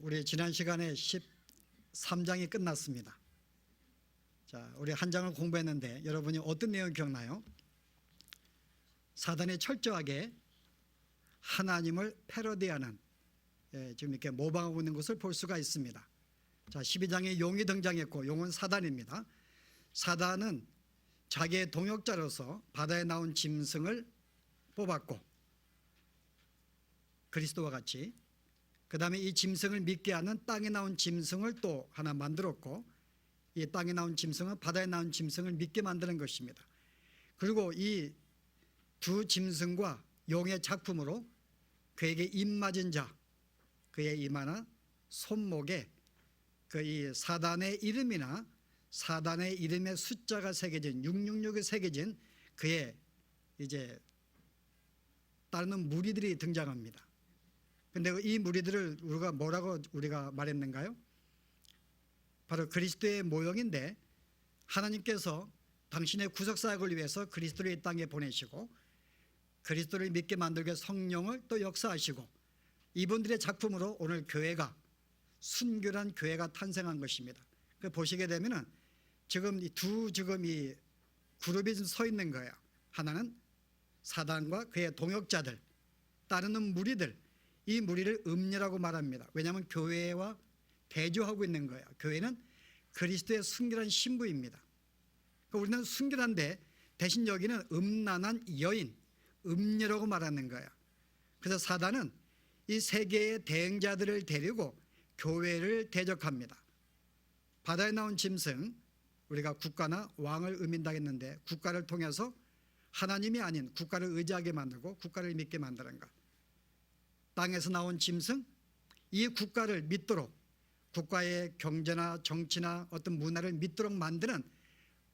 우리 지난 시간에 13장이 끝났습니다. 자, 우리 한 장을 공부했는데 여러분이 어떤 내용 기억나요? 사단이 철저하게 하나님을 패러디하는, 지금 이렇게 모방하고 있는 것을 볼 수가 있습니다. 자, 12장에 용이 등장했고, 용은 사단입니다. 사단은 자기의 동역자로서 바다에 나온 짐승을 뽑았고, 그리스도와 같이, 그 다음에 이 짐승을 믿게 하는 땅에 나온 짐승을 또 하나 만들었고, 이 땅에 나온 짐승은 바다에 나온 짐승을 믿게 만드는 것입니다. 그리고 이 두 짐승과 용의 작품으로 그에게 입맞은 자, 그의 이마나 손목에 그 이 사단의 이름이나 사단의 이름의 숫자가 새겨진 666이 새겨진 그의 이제 따르는 무리들이 등장합니다. 근데 이 무리들을 우리가 뭐라고 말했는가요? 바로 그리스도의 모형인데, 하나님께서 당신의 구속사역을 위해서 그리스도를 이 땅에 보내시고 그리스도를 믿게 만들기 위해 성령을 또 역사하시고, 이분들의 작품으로 오늘 교회가, 순결한 교회가 탄생한 것입니다. 그 보시게 되면은 지금 이 그룹이 좀 서 있는 거예요. 하나는 사단과 그의 동역자들, 따르는 무리들, 이 무리를 음녀라고 말합니다. 왜냐하면 교회와 대조하고 있는 거예요. 교회는 그리스도의 순결한 신부입니다. 그러니까 우리는 순결한데 대신 여기는 음란한 여인, 음녀라고 말하는 거예요. 그래서 사단은 이 세계의 대행자들을 데리고 교회를 대적합니다. 바다에 나온 짐승, 우리가 국가나 왕을 의미한다 했는데, 국가를 통해서 하나님이 아닌 국가를 의지하게 만들고 국가를 믿게 만드는 것. 땅에서 나온 짐승, 이 국가를 믿도록, 국가의 경제나 정치나 어떤 문화를 믿도록 만드는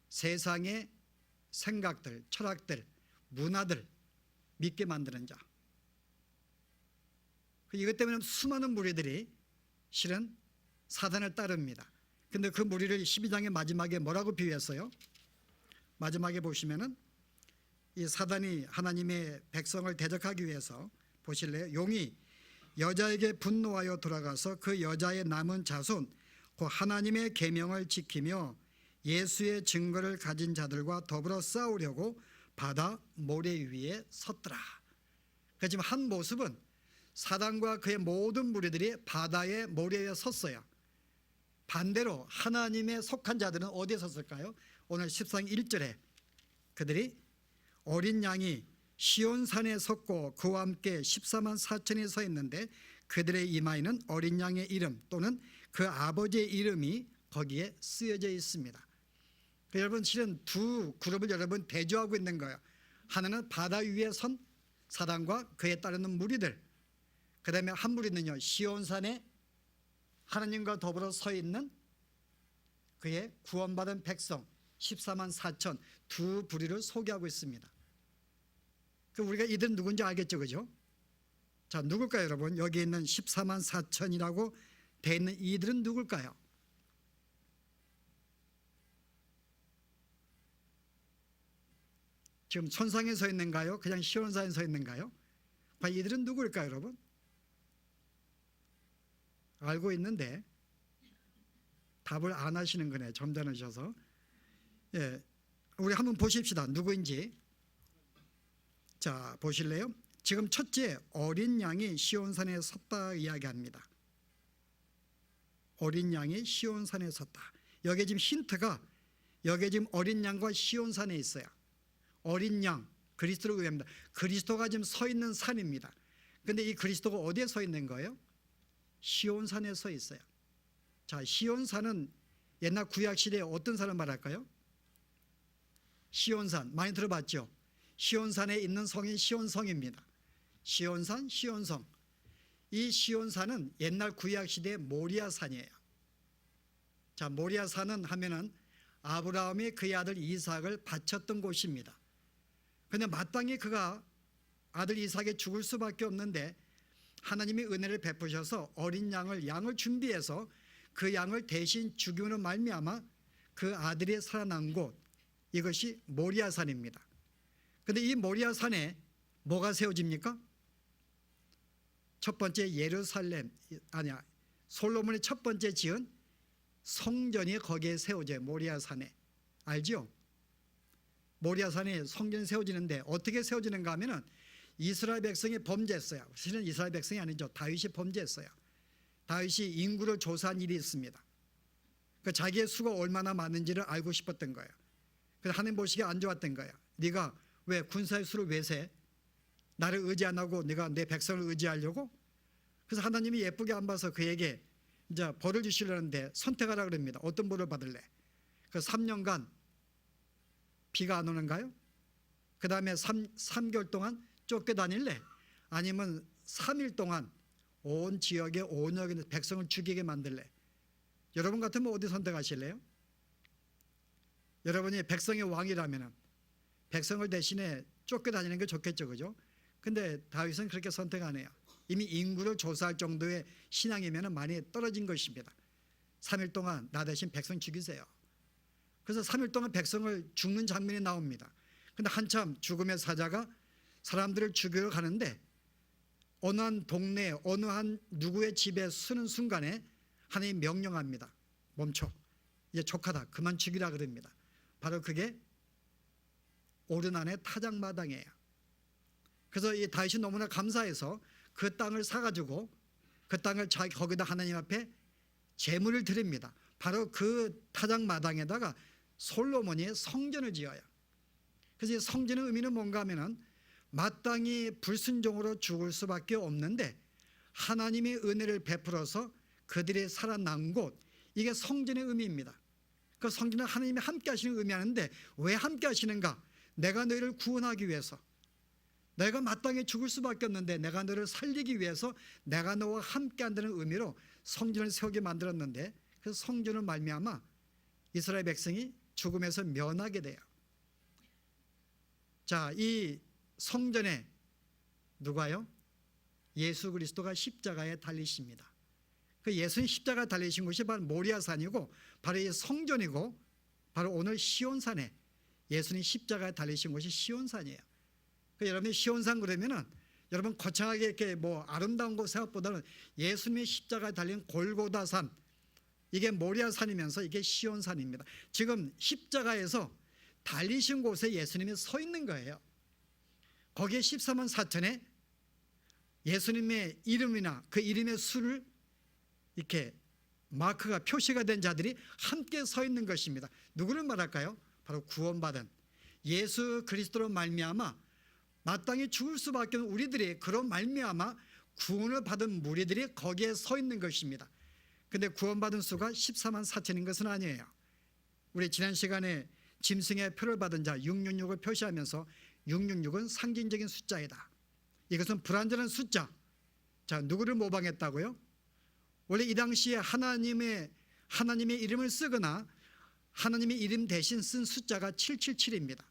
세상의 생각들, 철학들, 문화들 믿게 만드는 자. 이것 때문에 수많은 무리들이 실은 사단을 따릅니다. 근데 그 무리를 12장의 마지막에 뭐라고 비유했어요? 마지막에 보시면은 이 사단이 하나님의 백성을 대적하기 위해서, 보실래요? 용이 여자에게 분노하여 돌아가서 그 여자의 남은 자손, 그 하나님의 계명을 지키며 예수의 증거를 가진 자들과 더불어 싸우려고 바다 모래 위에 섰더라. 그러니까 지금 한 모습은 사단과 그의 모든 무리들이 바다의 모래 위에 섰어요. 반대로 하나님의 속한 자들은 어디에 섰을까요? 오늘 13장 1절에 그들이 어린 양이 시온산에 섰고 그와 함께 14만 4천이 서 있는데 그들의 이마에는 어린 양의 이름 또는 그 아버지의 이름이 거기에 쓰여져 있습니다. 여러분, 실은 두 그룹을 여러분 대조하고 있는 거예요. 하나는 바다 위에 선 사단과 그에 따르는 무리들, 그 다음에 한 무리는요, 시온산에 하나님과 더불어 서 있는 그의 구원받은 백성 14만 4천 두 부류를 소개하고 있습니다. 그 우리가 이들은 누군지 알겠죠, 그죠? 자, 누굴까요, 여러분? 여기 있는 14만 4천이라고 되어 있는 이들은 누굴까요? 지금 천상에 서 있는가요? 그냥 시온산에 서 있는가요? 과연 이들은 누구일까요, 여러분? 알고 있는데 답을 안 하시는 거네, 점잖으셔서. 예, 우리 한번 보십시다, 누구인지. 자, 보실래요? 지금 첫째, 어린 양이 시온산에 섰다 이야기합니다. 어린 양이 시온산에 섰다. 여기에 지금 힌트가, 여기에 지금 어린 양과 시온산에 있어요. 어린 양, 그리스도를 의미합니다. 그리스도가 지금 서 있는 산입니다. 그런데 이 그리스도가 어디에 서 있는 거예요? 시온산에 서 있어요. 자, 시온산은 옛날 구약시대에 어떤 산을 말할까요? 시온산, 많이 들어봤죠? 시온산에 있는 성이 시온성입니다. 시온산, 시온성. 이 시온산은 옛날 구약시대의 모리아산이에요. 자, 모리아산은 하면은 아브라함이 그의 아들 이삭을 바쳤던 곳입니다. 그런데 마땅히 그가 아들 이삭이 죽을 수밖에 없는데 하나님이 은혜를 베푸셔서 어린 양을 준비해서 그 양을 대신 죽임으로 말미암아 그 아들이 살아난 곳, 이것이 모리아산입니다. 그런데 이 모리아산에 뭐가 세워집니까? 첫 번째 예루살렘, 솔로몬이 첫 번째 지은 성전이 거기에 세워져요. 모리아산에. 알죠? 모리아산에 성전이 세워지는데 어떻게 세워지는가 하면은 이스라엘 백성이 범죄했어요. 사실은 이스라엘 백성이 아니죠. 다윗이 범죄했어요. 다윗이 인구를 조사한 일이 있습니다. 그 자기의 수가 얼마나 많은지를 알고 싶었던 거예요. 그래서 하나님 보시기에 안 좋았던 거예요. 네가 왜 군사의 수를 왜 세? 나를 의지 안 하고 네가 내 백성을 의지하려고? 그래서 하나님이 예쁘게 안 봐서 그에게 이제 벌을 주시려는데 선택하라 그럽니다. 어떤 벌을 받을래? 그 3년간 비가 안 오는가요? 그 다음에 3개월 동안 쫓겨다닐래? 아니면 3일 동안 온 지역에 온역에 백성을 죽이게 만들래? 여러분 같으면 어디 선택하실래요? 여러분이 백성의 왕이라면 백성을 대신에 쫓겨다니는 게 좋겠죠, 그죠? 근데 다윗은 그렇게 선택 안 해요. 이미 인구를 조사할 정도의 신앙이면 많이 떨어진 것입니다. 3일 동안 나 대신 백성 죽이세요. 그래서 3일 동안 백성을 죽는 장면이 나옵니다. 근데 한참 죽음의 사자가 사람들을 죽이러 가는데 어느 한 동네 어느 한 누구의 집에 서는 순간에 하나님이 명령합니다. 멈춰. 이제 족하다. 그만 죽이라 그럽니다. 바로 그게 오르난의 타작마당이에요. 그래서 이 다윗이 너무나 감사해서 그 땅을 사가지고 그 땅을 거기다 하나님 앞에 제물을 드립니다. 바로 그 타작마당에다가 솔로몬이 성전을 지어요. 그래서 이 성전의 의미는 뭔가 하면은 마땅히 불순종으로 죽을 수밖에 없는데 하나님의 은혜를 베풀어서 그들이 살아난 곳, 이게 성전의 의미입니다. 그 성전은 하나님이 함께 하시는 의미하는데 왜 함께 하시는가? 내가 너희를 구원하기 위해서, 내가 마땅히 죽을 수밖에 없는데 내가 너를 살리기 위해서 내가 너와 함께 한다는 의미로 성전을 세우게 만들었는데, 그래서 성전을 말미암아 이스라엘 백성이 죽음에서 면하게 돼요. 자, 이 성전에 누가요? 예수 그리스도가 십자가에 달리십니다. 그 예수님 십자가에 달리신 곳이 바로 모리아산이고 바로 이 성전이고 바로 오늘 시온산에 예수님 십자가에 달리신 곳이 시온산이에요. 여러분이 시온산 그러면은 여러분 거창하게 이렇게 뭐 아름다운 곳 생각보다는 예수님의 십자가에 달린 골고다산, 이게 모리아산이면서 이게 시온산입니다. 지금 십자가에서 달리신 곳에 예수님이 서 있는 거예요. 거기에 14만 4천에 예수님의 이름이나 그 이름의 수를 이렇게 마크가 표시가 된 자들이 함께 서 있는 것입니다. 누구를 말할까요? 바로 구원받은 예수 그리스도로 말미암아 마땅히 죽을 수밖에 없는 우리들이, 그런 말미암아 구원을 받은 무리들이 거기에 서 있는 것입니다. 근데 구원받은 수가 14만 4천인 것은 아니에요. 우리 지난 시간에 짐승의 표를 받은 자 666을 표시하면서 666은 상징적인 숫자이다. 이것은 불완전한 숫자. 자, 누구를 모방했다고요? 원래 이 당시에 하나님의 이름을 쓰거나 하나님의 이름 대신 쓴 숫자가 777입니다.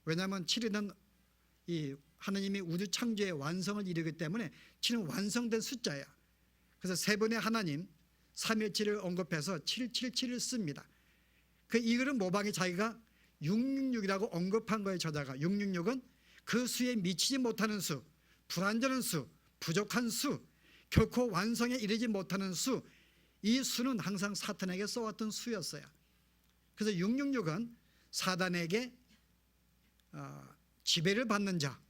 왜냐하면 7은 이 하나님이 우주 창조의 완성을 이루기 때문에 7은 완성된 숫자예요. 그래서 세 분의 하나님 삼일체를 언급해서 777을 씁니다. 이글은 모방이 자기가 666이라고 언급한 거예요. 저자가 666은 그 수에 미치지 못하는 수, 불완전한 수, 부족한 수, 결코 완성에 이르지 못하는 수, 이 수는 항상 사탄에게 써왔던 수였어요. 그래서 666은 사단에게 지배를 받는 자,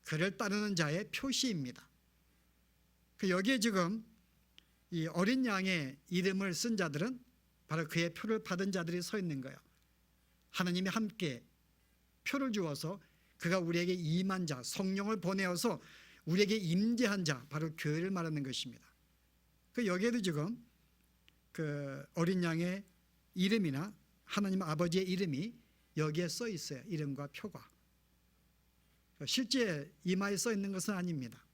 그를 따르는 자의 표시입니다. 여기에 지금 이 어린 양의 이름을 쓴 자들은 바로 그의 표를 받은 자들이 서 있는 거예요. 하나님이 함께 표를 주어서 그가 우리에게 임한 자, 성령을 보내어서 우리에게 임재한 자, 바로 교회를 말하는 것입니다. 여기에도 지금 그 어린 양의 이름이나 하나님 아버지의 이름이 여기에 써 있어요. 이름과 표가. 실제 이마에 써 있는 것은 아닙니다.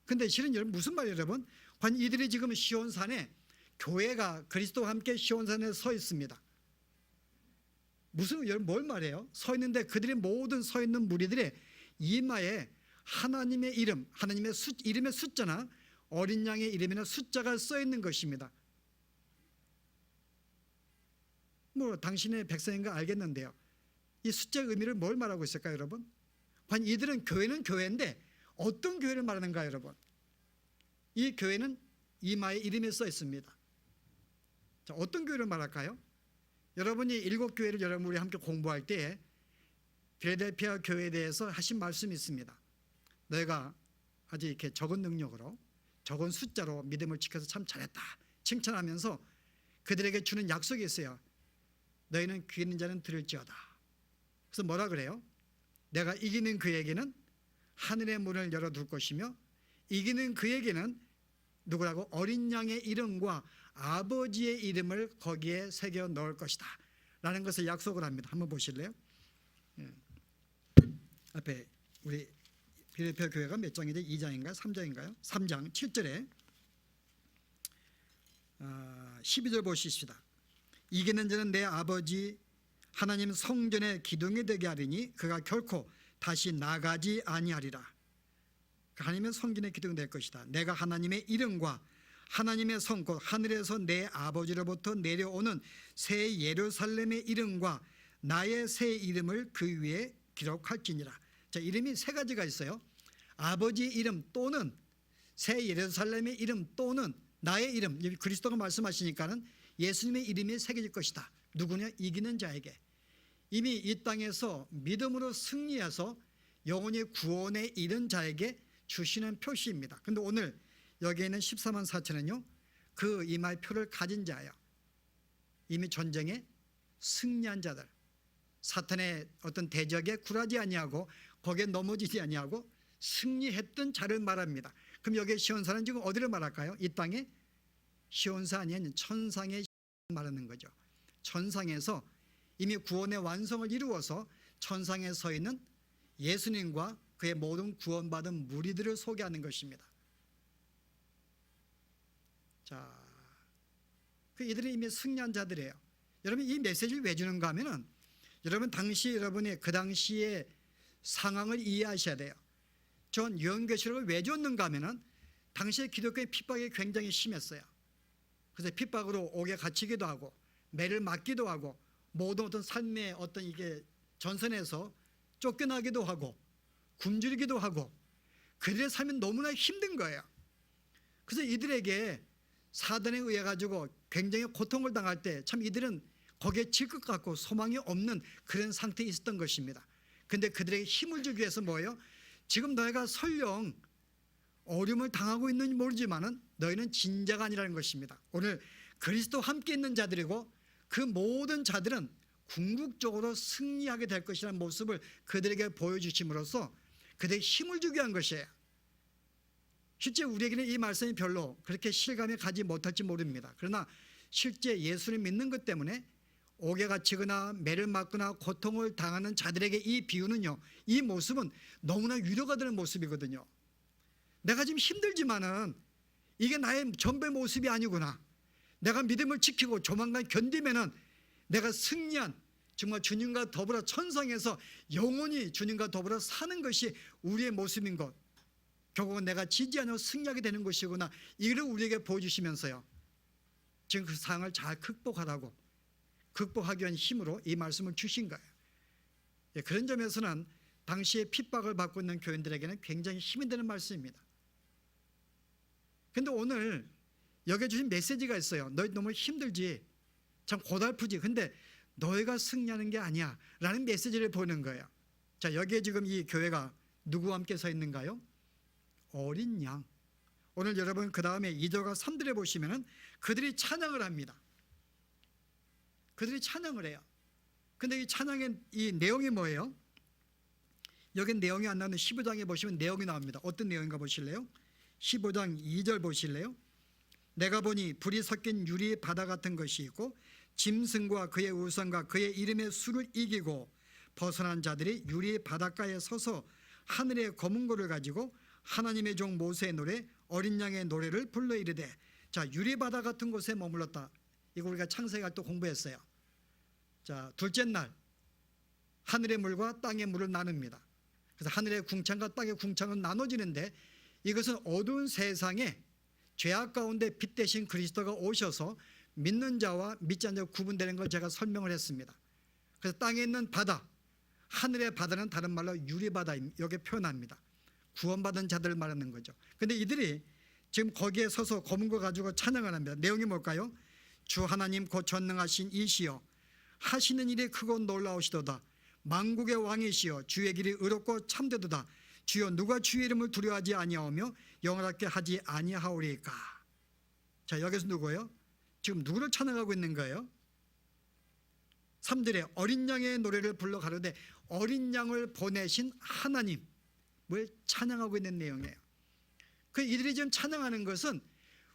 근데 실은 여러분 무슨 말이에요, 여러분? 과연 이들이 지금 시온산에, 교회가 그리스도와 함께 시온산에 서 있습니다. 무슨, 여러분 뭘 말해요? 서 있는데 그들이 모든 서 있는 무리들의 이마에 하나님의 이름, 하나님의 이름의 숫자나 어린 양의 이름이나 숫자가 써 있는 것입니다. 당신의 백성인가 알겠는데요, 이 숫자의 의미를 뭘 말하고 있을까요, 여러분? 과연 이들은 교회는 교회인데 어떤 교회를 말하는가, 여러분? 이 교회는 이마에 이름이 써 있습니다. 자, 어떤 교회를 말할까요? 여러분이 7교회를 여러분 우리 함께 공부할 때 필라델피아 교회에 대해서 하신 말씀이 있습니다. 너희가 아주 이렇게 적은 능력으로 적은 숫자로 믿음을 지켜서 참 잘했다 칭찬하면서 그들에게 주는 약속이 있어요. 너희는 귀 있는 자는 들을지어다. 그래서 뭐라 그래요? 내가 이기는 그에게는 하늘의 문을 열어둘 것이며 이기는 그에게는 누구라고? 어린 양의 이름과 아버지의 이름을 거기에 새겨 넣을 것이다 라는 것을 약속을 합니다. 한번 보실래요? 앞에 우리 필라델피아 교회가 몇 장이죠? 2장인가요? 3장인가요? 3장 7절에 12절 보시십시다. 이기는 자는 내 아버지 하나님 성전의 기둥이 되게 하리니 그가 결코 다시 나가지 아니하리라. 하나님의 성전의 기둥이 될 것이다. 내가 하나님의 이름과 하나님의 성 곧 하늘에서 내 아버지로부터 내려오는 새 예루살렘의 이름과 나의 새 이름을 그 위에 기록할지니라. 자, 이름이 세 가지가 있어요. 아버지 이름 또는 새 예루살렘의 이름 또는 나의 이름. 그리스도가 말씀하시니까는 예수님의 이름이 새겨질 것이다. 누구냐? 이기는 자에게. 이미 이 땅에서 믿음으로 승리해서 영혼의 구원에 이른 자에게 주시는 표시입니다. 그런데 오늘 여기에 있는 14만 4천은요 그 이마의 표를 가진 자예요. 이미 전쟁에 승리한 자들, 사탄의 어떤 대적에 굴하지 아니하고 거기에 넘어지지 아니하고 승리했던 자를 말합니다. 그럼 여기에 시온사는 지금 어디를 말할까요? 이 땅에 시온사 아니면 천상의 말하는 거죠. 천상에서 이미 구원의 완성을 이루어서 천상에 서 있는 예수님과 그의 모든 구원받은 무리들을 소개하는 것입니다. 자, 이들은 이미 승리한 자들이에요. 여러분 이 메시지를 왜 주는가 하면은 여러분 여러분이 그 당시의 상황을 이해하셔야 돼요. 전 요한계시록을 왜 줬는가 하면은 당시의 기독교의 핍박이 굉장히 심했어요. 그래서 핍박으로 옥에 갇히기도 하고 매를 맞기도 하고 모든 어떤 삶의 어떤 이게 전선에서 쫓겨나기도 하고 굶주리기도 하고 그들의 삶이 너무나 힘든 거예요. 그래서 이들에게 사단에 의해 가지고 굉장히 고통을 당할 때 참 이들은 거기에 질 것 같고 소망이 없는 그런 상태에 있었던 것입니다. 그런데 그들에게 힘을 주기 위해서 뭐예요? 지금 너희가 설령 어려움을 당하고 있는지 모르지만은 너희는 진자가 아니라는 것입니다. 오늘 그리스도 함께 있는 자들이고 그 모든 자들은 궁극적으로 승리하게 될 것이라는 모습을 그들에게 보여주심으로써 그들에게 힘을 주기 위한 것이에요. 실제 우리에게는 이 말씀이 별로 그렇게 실감이 가지 못할지 모릅니다. 그러나 실제 예수를 믿는 것 때문에 옥에 갇히거나 매를 맞거나 고통을 당하는 자들에게 이 비유는요, 이 모습은 너무나 위로가 되는 모습이거든요. 내가 지금 힘들지만은 이게 나의 전부의 모습이 아니구나. 내가 믿음을 지키고 조만간 견디면은 내가 승리한 정말 주님과 더불어 천상에서 영원히 주님과 더불어 사는 것이 우리의 모습인 것, 결국은 내가 지지 않으면 승리하게 되는 것이구나, 이를 우리에게 보여주시면서요 지금 그 상황을 잘 극복하라고, 극복하기 위한 힘으로 이 말씀을 주신 거예요. 그런 점에서는 당시에 핍박을 받고 있는 교인들에게는 굉장히 힘이 되는 말씀입니다. 그런데 오늘 여기에 주신 메시지가 있어요. 너희 너무 힘들지, 참 고달프지, 근데 너희가 승리하는 게 아니야 라는 메시지를 보는 거예요. 자, 여기에 지금 이 교회가 누구와 함께 서 있는가요? 어린 양. 오늘 여러분 그 다음에 2절과 3절에 보시면은 그들이 찬양을 합니다. 그들이 찬양을 해요. 근데 이 찬양의 이 내용이 뭐예요? 여기 내용이 안 나오는 15장에 보시면 내용이 나옵니다. 어떤 내용인가 보실래요? 15장 2절 보실래요? 내가 보니 불이 섞인 유리 바다 같은 것이 있고 짐승과 그의 우상과 그의 이름의 수를 이기고 벗어난 자들이 유리 바닷가에 서서 하늘의 검은 고를 가지고 하나님의 종 모세의 노래 어린 양의 노래를 불러 이르되. 자, 유리 바다 같은 곳에 머물렀다. 이거 우리가 창세기할 때 공부했어요. 자, 둘째 날 하늘의 물과 땅의 물을 나눕니다. 그래서 하늘의 궁창과 땅의 궁창은 나눠지는데 이것은 어두운 세상에 죄악 가운데 빛 대신 그리스도가 오셔서 믿는 자와 믿지 않는 자가 구분되는 걸 제가 설명을 했습니다. 그래서 땅에 있는 바다, 하늘의 바다는 다른 말로 유리바다, 여기에 표현합니다. 구원받은 자들을 말하는 거죠. 그런데 이들이 지금 거기에 서서 검은 거 가지고 찬양을 합니다. 내용이 뭘까요? 주 하나님 곧 전능하신 이시여 하시는 일이 크고 놀라우시도다. 만국의 왕이시여 주의 길이 의롭고 참되도다. 주여 누가 주의 이름을 두려워하지 아니하오며 영원하게 하지 아니하오리까. 자, 여기서 누구예요? 지금 누구를 찬양하고 있는 거예요? 3절에 어린 양의 노래를 불러 가로되 어린 양을 보내신 하나님을 찬양하고 있는 내용이에요. 그 이들이 지금 찬양하는 것은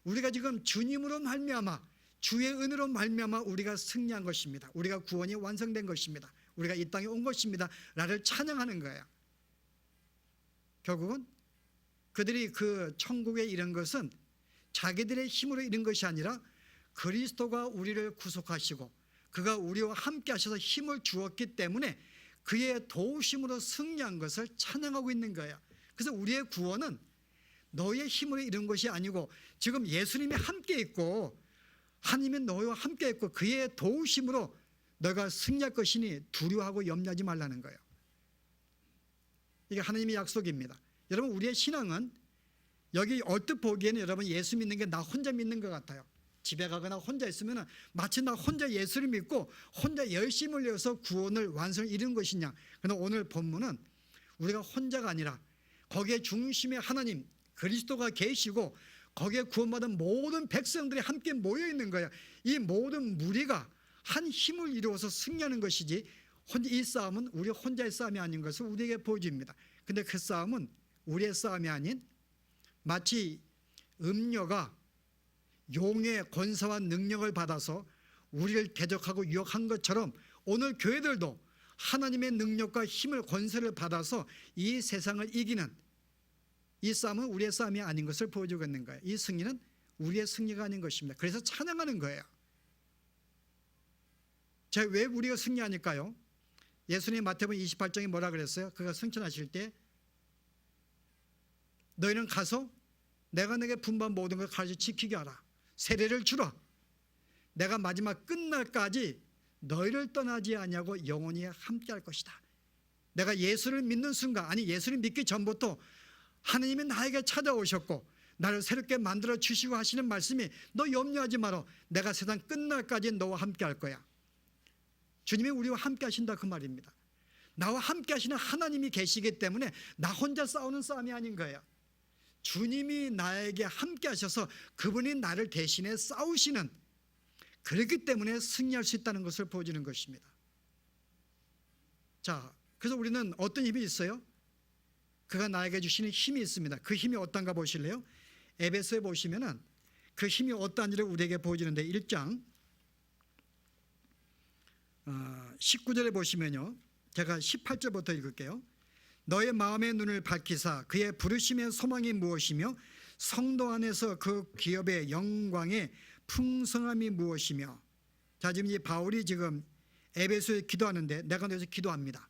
우리가 지금 주님으로 말미암아 주의 은혜로 말미암아 우리가 승리한 것입니다. 우리가 구원이 완성된 것입니다. 우리가 이 땅에 온 것입니다. 나를 찬양하는 거예요. 결국은 그들이 그 천국에 이른 것은 자기들의 힘으로 이른 것이 아니라 그리스도가 우리를 구속하시고 그가 우리와 함께 하셔서 힘을 주었기 때문에 그의 도우심으로 승리한 것을 찬양하고 있는 거예요. 그래서 우리의 구원은 너의 힘으로 이룬 것이 아니고 지금 예수님이 함께 있고 하나님이 너와 함께 있고 그의 도우심으로 너가 승리할 것이니 두려워하고 염려하지 말라는 거예요. 이게 하나님의 약속입니다. 여러분, 우리의 신앙은 여기 얼뜻 보기에는 여러분 예수 믿는 게 나 혼자 믿는 것 같아요. 집에 가거나 혼자 있으면 마치 나 혼자 예수를 믿고 혼자 열심을 내어서 구원을 완성을 이루는 것이냐. 그러나 오늘 본문은 우리가 혼자가 아니라 거기에 중심에 하나님 그리스도가 계시고 거기에 구원받은 모든 백성들이 함께 모여 있는 거예요. 이 모든 무리가 한 힘을 이루어서 승리하는 것이지 이 싸움은 우리 혼자의 싸움이 아닌 것을 우리에게 보여줍니다. 근데 그 싸움은 우리의 싸움이 아닌 마치 음녀가 용의 권세와 능력을 받아서 우리를 대적하고 유혹한 것처럼 오늘 교회들도 하나님의 능력과 힘을 권세를 받아서 이 세상을 이기는 이 싸움은 우리의 싸움이 아닌 것을 보여주고 있는 거예요. 이 승리는 우리의 승리가 아닌 것입니다. 그래서 찬양하는 거예요. 자, 왜 우리가 승리하니까요? 예수님 마태복음 28장에 뭐라 그랬어요? 그가 승천하실 때 너희는 가서 내가 내게 분부한 모든 걸 가르쳐 지키게 하라. 세례를 주라. 내가 마지막 끝날까지 너희를 떠나지 아니하고 영원히 함께 할 것이다. 내가 예수를 믿는 순간, 아니 예수를 믿기 전부터 하나님이 나에게 찾아오셨고 나를 새롭게 만들어 주시고 하시는 말씀이 너 염려하지 마라. 내가 세상 끝날까지 너와 함께 할 거야. 주님이 우리와 함께 하신다 그 말입니다. 나와 함께 하시는 하나님이 계시기 때문에 나 혼자 싸우는 싸움이 아닌 거예요. 주님이 나에게 함께 하셔서 그분이 나를 대신해 싸우시는, 그렇기 때문에 승리할 수 있다는 것을 보여주는 것입니다. 자, 그래서 우리는 어떤 힘이 있어요? 그가 나에게 주시는 힘이 있습니다. 그 힘이 어떤가 보실래요? 에베소에 보시면은 그 힘이 어떠한지를 우리에게 보여주는데 1장 19절에 보시면요, 제가 18절부터 읽을게요. 너의 마음의 눈을 밝히사 그의 부르심의 소망이 무엇이며 성도 안에서 그 기업의 영광의 풍성함이 무엇이며. 자, 지금 이 바울이 지금 에베소에 기도하는데 내가 너에서 기도합니다.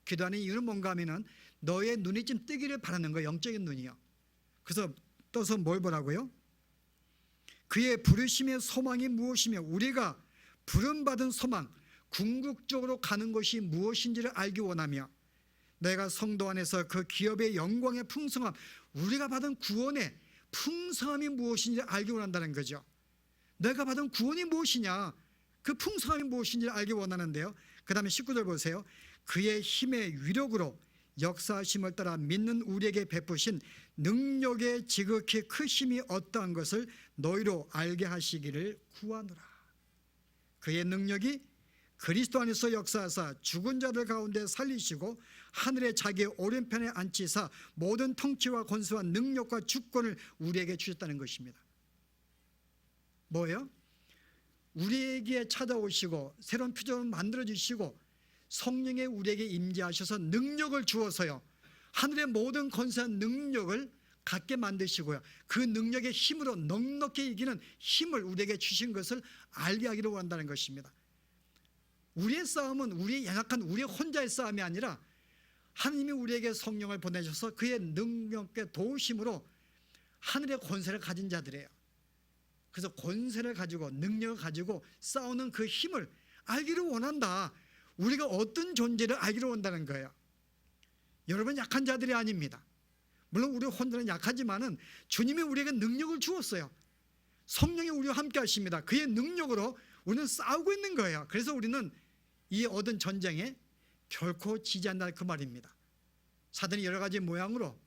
기도하는 이유는 뭔가 하면은 너의 눈이 좀 뜨기를 바라는 거예요. 영적인 눈이요. 그래서 떠서 뭘 보라고요? 그의 부르심의 소망이 무엇이며, 우리가 부름받은 소망, 궁극적으로 가는 것이 무엇인지를 알기 원하며, 내가 성도 안에서 그 기업의 영광의 풍성함, 우리가 받은 구원의 풍성함이 무엇인지 알기 원한다는 거죠. 내가 받은 구원이 무엇이냐, 그 풍성함이 무엇인지를 알기 원하는데요. 그 다음에 19절 보세요. 그의 힘의 위력으로 역사하심을 따라 믿는 우리에게 베푸신 능력의 지극히 크심이 어떠한 것을 너희로 알게 하시기를 구하노라. 그의 능력이 그리스도 안에서 역사하사 죽은 자들 가운데 살리시고 하늘에 자기의 오른편에 앉히사 모든 통치와 권세와 능력과 주권을 우리에게 주셨다는 것입니다. 뭐예요? 우리에게 찾아오시고 새로운 표정을 만들어 주시고 성령의 우리에게 임재하셔서 능력을 주어서요, 하늘의 모든 권세와 능력을 갖게 만드시고요, 그 능력의 힘으로 넉넉히 이기는 힘을 우리에게 주신 것을 알게 하기를 원한다는 것입니다. 우리의 싸움은 우리의 연약한 우리 혼자의 싸움이 아니라 하나님이 우리에게 성령을 보내셔서 그의 능력의 도우심으로 하늘의 권세를 가진 자들이에요. 그래서 권세를 가지고 능력을 가지고 싸우는 그 힘을 알기를 원한다. 우리가 어떤 존재를 알기를 원한다는 거예요. 여러분 약한 자들이 아닙니다. 물론 우리 혼자는 약하지만은 주님이 우리에게 능력을 주었어요. 성령이 우리와 함께 하십니다. 그의 능력으로 우리는 싸우고 있는 거예요. 그래서 우리는 이 얻은 전쟁에 결코 지지 않는다 그 말입니다. 사단이 여러 가지 모양으로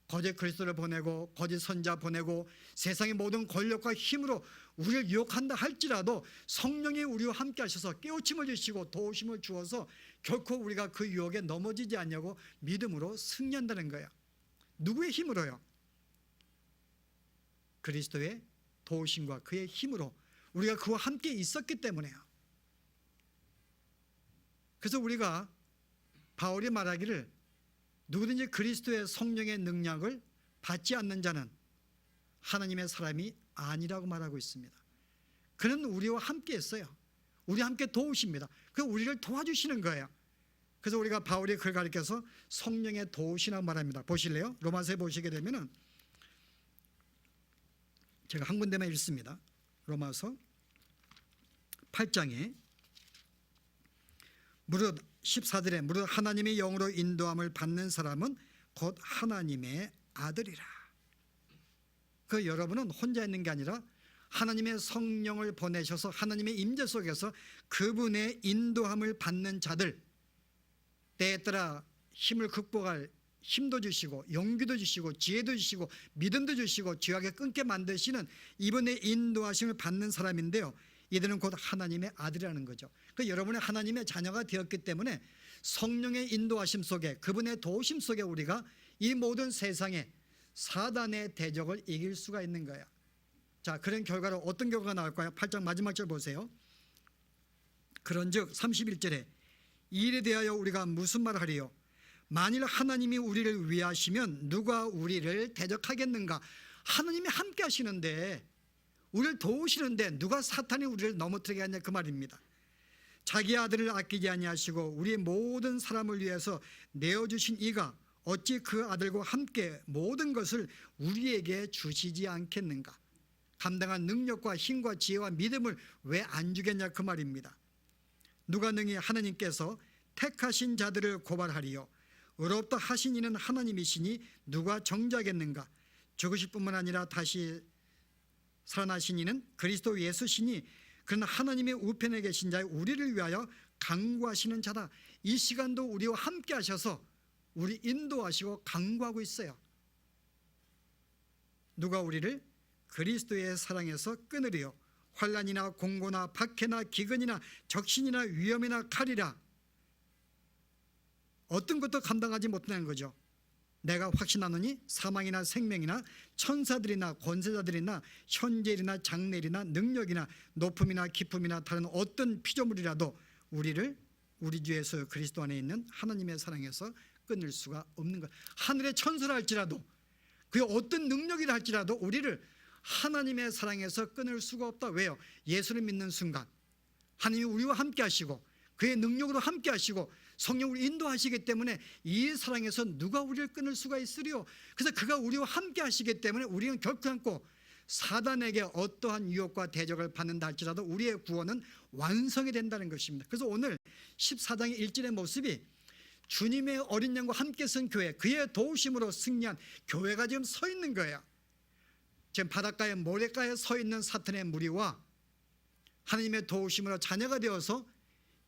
거짓 그리스도를 보내고 거짓 선자 보내고 세상의 모든 권력과 힘으로 우리를 유혹한다 할지라도 성령이 우리와 함께 하셔서 깨우침을 주시고 도우심을 주어서 결코 우리가 그 유혹에 넘어지지 않냐고 믿음으로 승리한다는 거예요. 누구의 힘으로요? 그리스도의 도우심과 그의 힘으로 우리가 그와 함께 있었기 때문에요. 그래서 우리가 바울이 말하기를 누구든지 그리스도의 성령의 능력을 받지 않는 자는 하나님의 사람이 아니라고 말하고 있습니다. 그는 우리와 함께 했어요. 우리와 함께 도우십니다. 그 우리를 도와주시는 거예요. 그래서 우리가 바울이 그걸 가리켜서 성령의 도우시라고 말합니다. 보실래요? 로마서에 보시게 되면은 제가 한 군데만 읽습니다. 로마서 8장에 무릇 14절에 무릇 하나님의 영으로 인도함을 받는 사람은 곧 하나님의 아들이라. 그 여러분은 혼자 있는 게 아니라 하나님의 성령을 보내셔서 하나님의 임재 속에서 그분의 인도함을 받는 자들, 때에 따라 힘을 극복할 힘도 주시고 용기도 주시고 지혜도 주시고 믿음도 주시고 죄악에 끊게 만드시는 이분의 인도하심을 받는 사람인데요, 이들은 곧 하나님의 아들이라는 거죠. 그 여러분의 하나님의 자녀가 되었기 때문에 성령의 인도하심 속에 그분의 도우심 속에 우리가 이 모든 세상에 사단의 대적을 이길 수가 있는 거야. 자, 그런 결과로 어떤 결과가 나올까요? 8장 마지막 절 보세요. 그런즉 31절에 이 일에 대하여 우리가 무슨 말을 하리요? 만일 하나님이 우리를 위하시면 누가 우리를 대적하겠는가? 하나님이 함께 하시는데 우리를 도우시는데 누가 사탄이 우리를 넘어뜨리게 하냐 그 말입니다. 자기 아들을 아끼지 아니하시고 우리 모든 사람을 위해서 내어주신 이가 어찌 그 아들과 함께 모든 것을 우리에게 주시지 않겠는가? 감당한 능력과 힘과 지혜와 믿음을 왜 안 주겠냐 그 말입니다. 누가 능히 하나님께서 택하신 자들을 고발하리요? 의롭다 하신 이는 하나님이시니 누가 정죄하겠는가? 죽으실 뿐만 아니라 다시 살아나신 이는 그리스도 예수시니 그는 하나님의 우편에 계신 자의 우리를 위하여 강구하시는 자다. 이 시간도 우리와 함께 하셔서 우리 인도하시고 강구하고 있어요. 누가 우리를 그리스도의 사랑에서 끊으리요? 환난이나 공고나 박해나 기근이나 적신이나 위험이나 칼이라. 어떤 것도 감당하지 못하는 거죠. 내가 확신하노니 사망이나 생명이나 천사들이나 권세자들이나 현재일이나 장래일이나 능력이나 높음이나 깊음이나 다른 어떤 피조물이라도 우리를 우리 주 예수 그리스도 안에 있는 하나님의 사랑에서 끊을 수가 없는 거예요. 하늘의 천사라 할지라도 그 어떤 능력이라 할지라도 우리를 하나님의 사랑에서 끊을 수가 없다. 왜요? 예수를 믿는 순간 하나님이 우리와 함께 하시고 그의 능력으로 함께 하시고 성령으로 인도하시기 때문에 이 사랑에서 누가 우리를 끊을 수가 있으리요? 그래서 그가 우리와 함께 하시기 때문에 우리는 결코 사단에게 어떠한 유혹과 대적을 받는다 할지라도 우리의 구원은 완성이 된다는 것입니다. 그래서 오늘 14장의 1절의 모습이 주님의 어린 양과 함께 선 교회, 그의 도우심으로 승리한 교회가 지금 서 있는 거예요. 지금 바닷가에 모래가에 서 있는 사탄의 무리와 하나님의 도우심으로 자녀가 되어서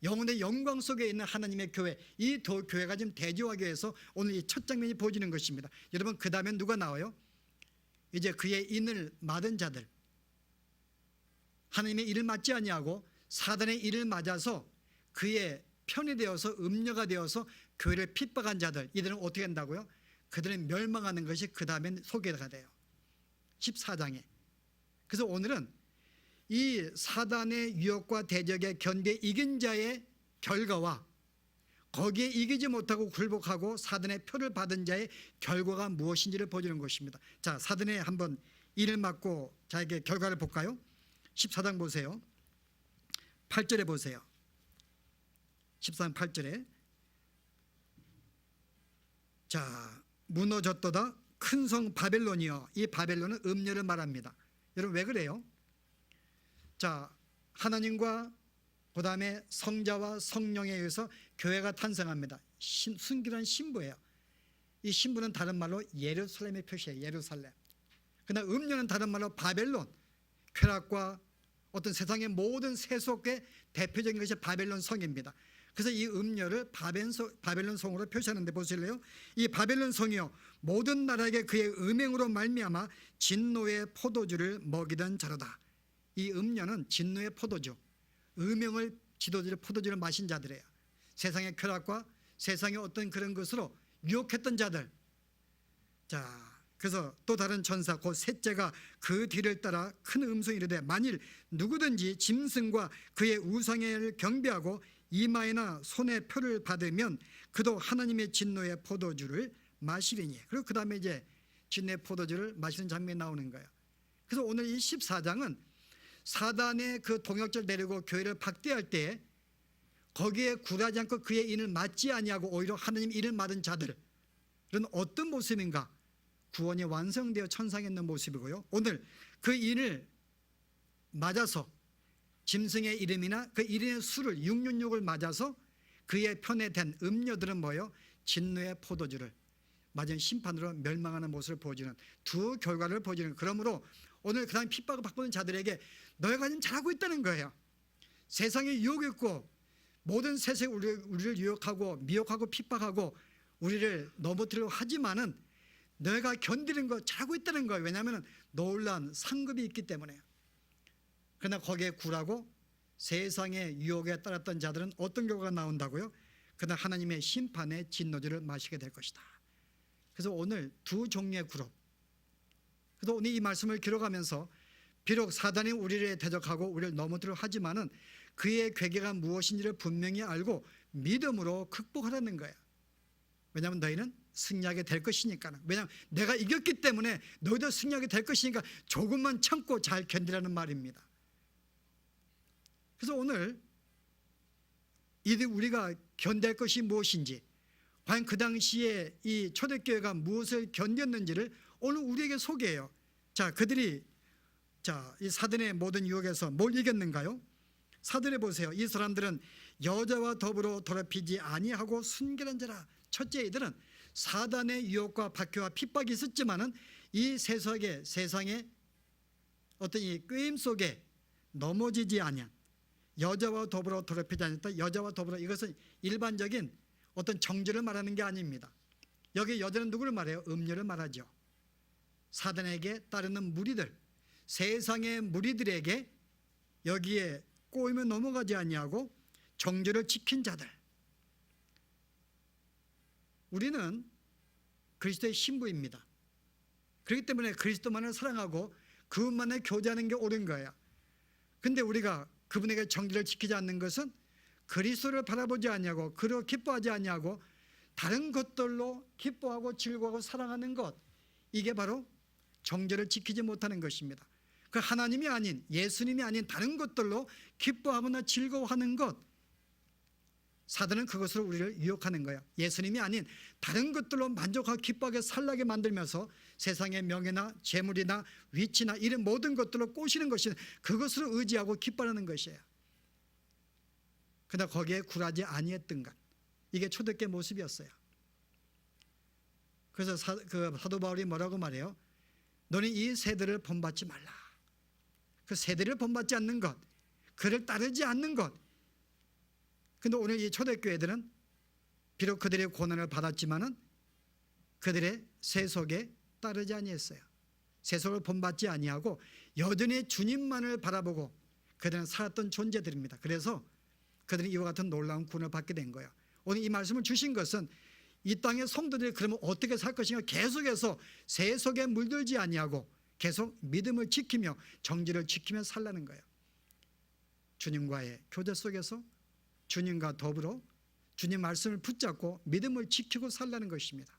영혼의 영광 속에 있는 하나님의 교회, 이 교회가 지금 대조하기 위해서 오늘 이 첫 장면이 보여지는 것입니다. 여러분, 그 다음에 누가 나와요? 이제 그의 인을 맞은 자들, 하나님의 일을 맞지 아니하고 사단의 일을 맞아서 그의 편이 되어서 음녀가 되어서 교회를 핍박한 자들, 이들은 어떻게 한다고요? 그들은 멸망하는 것이 그 다음에 소개가 돼요. 14장에. 그래서 오늘은 이 사단의 유혹과 대적에 견뎌 이긴 자의 결과와 거기에 이기지 못하고 굴복하고 사단의 표를 받은 자의 결과가 무엇인지를 보여주는 것입니다. 자, 사단의 한번 일을 맞고 자에게 결과를 볼까요? 14장 보세요. 8절에 보세요. 14장 8절에 자, 무너졌도다 큰 성 바벨론이여. 이 바벨론은 음녀를 말합니다. 여러분, 왜 그래요? 자, 하나님과 그 다음에 성자와 성령에 의해서 교회가 탄생합니다. 순결한 신부예요. 이 신부는 다른 말로 예루살렘의 표시예요. 예루살렘. 그러나 음료는 다른 말로 바벨론, 쾌락과 어떤 세상의 모든 세속의 대표적인 것이 바벨론 성입니다. 그래서 이 음료를 바벨론 성으로 표시하는데 보실래요? 이 바벨론 성이요 모든 나라에게 그의 음행으로 말미암아 진노의 포도주를 먹이던 자로다. 이 음료는 진노의 포도주, 음행을 지도자를 포도주를 마신 자들이에요. 세상의 쾌락과 세상의 어떤 그런 것으로 유혹했던 자들. 자, 그래서 또 다른 천사 곧 셋째가 그 뒤를 따라 큰 음성이 이르되 만일 누구든지 짐승과 그의 우상을 경배하고 이마에나 손에 표를 받으면 그도 하나님의 진노의 포도주를 마시리니. 그리고 그 다음에 이제 진노의 포도주를 마시는 장면이 나오는 거예요. 그래서 오늘 이 14장은 사단의 그 동역자를 데리고 교회를 박대할 때 거기에 굴하지 않고 그의 인을 맞지 아니하고 오히려 하나님 인을 맞은 자들은 어떤 모습인가? 구원이 완성되어 천상에 있는 모습이고요. 오늘 그 인을 맞아서 짐승의 이름이나 그 이름의 수를 666을 맞아서 그의 편에 댄 음료들은 뭐예요? 진노의 포도주를 맞은 심판으로 멸망하는 모습을 보여주는 두 결과를 보여주는. 그러므로 오늘 그 다음 핍박을 받고 있는 자들에게 너희가 지금 잘하고 있다는 거예요. 세상에 유혹이 있고 모든 세상이 우리를 유혹하고 미혹하고 핍박하고 우리를 넘어뜨리려고 하지만은 너희가 견디는 거 잘하고 있다는 거예요. 왜냐하면 놀라운 상급이 있기 때문에요. 그러나 거기에 굴하고 세상의 유혹에 따랐던 자들은 어떤 결과가 나온다고요? 그러나 하나님의 심판의 진노주를 마시게 될 것이다. 그래서 오늘 두 종류의 그룹. 그래서 오늘 이 말씀을 기록하면서 비록 사단이 우리를 대적하고 우리를 넘어뜨려 하지만은 그의 괴계가 무엇인지를 분명히 알고 믿음으로 극복하라는 거예요. 왜냐하면 너희는 승리하게 될 것이니까. 왜냐하면 내가 이겼기 때문에 너희도 승리하게 될 것이니까 조금만 참고 잘 견디라는 말입니다. 그래서 오늘 우리가 견딜 것이 무엇인지, 과연 그 당시에 이 초대교회가 무엇을 견뎠는지를 오늘 우리에게 소개해요. 자, 그들이 이 사단의 모든 유혹에서 뭘 이겼는가요? 사단에 보세요. 이 사람들은 여자와 더불어 더럽히지 아니하고 순결한 자라. 첫째, 이들은 사단의 유혹과 박해와 핍박이 있었지만은 이 세상의 어떤 이 꾀임 속에 넘어지지 아니한, 여자와 더불어 더럽히지 않았다. 여자와 더불어, 이것은 일반적인 어떤 정죄를 말하는 게 아닙니다. 여기 여자는 누구를 말해요? 음녀를 말하죠. 사단에게 따르는 무리들, 세상의 무리들에게 여기에 꼬이면 넘어가지 아니하고 정죄를 지킨 자들. 우리는 그리스도의 신부입니다. 그렇기 때문에 그리스도만을 사랑하고 그분만을 교제하는 게 옳은 거예요. 근데 우리가 그분에게 정죄를 지키지 않는 것은 그리스도를 바라보지 아니하고 그로 기뻐하지 아니하고 다른 것들로 기뻐하고 즐거워하고 사랑하는 것, 이게 바로 정죄를 지키지 못하는 것입니다. 그 하나님이 아닌, 예수님이 아닌 다른 것들로 기뻐하거나 즐거워하는 것, 사단은 그것으로 우리를 유혹하는 거예요. 예수님이 아닌 다른 것들로 만족하고 기뻐하게 살라게 만들면서 세상의 명예나 재물이나 위치나 이런 모든 것들로 꼬시는 것이, 그것으로 의지하고 기뻐하는 것이에요. 그러나 거기에 굴하지 아니했던 것, 이게 초대교회 모습이었어요. 그래서 사도 바울이 뭐라고 말해요? 너는 이 세대를 본받지 말라. 그 세대를 본받지 않는 것, 그를 따르지 않는 것. 근데 오늘 이 초대교회들은 비록 그들의 고난을 받았지만은 그들의 세속에 따르지 아니했어요. 세속을 본받지 아니하고 여전히 주님만을 바라보고 그들은 살았던 존재들입니다. 그래서 그들은 이와 같은 놀라운 구원을 받게 된 거예요. 오늘 이 말씀을 주신 것은 이 땅의 성도들이 그러면 어떻게 살 것인가, 계속해서 세속에 물들지 아니하고 계속 믿음을 지키며 정직을 지키며 살라는 거예요. 주님과의 교제 속에서 주님과 더불어 주님 말씀을 붙잡고 믿음을 지키고 살라는 것입니다.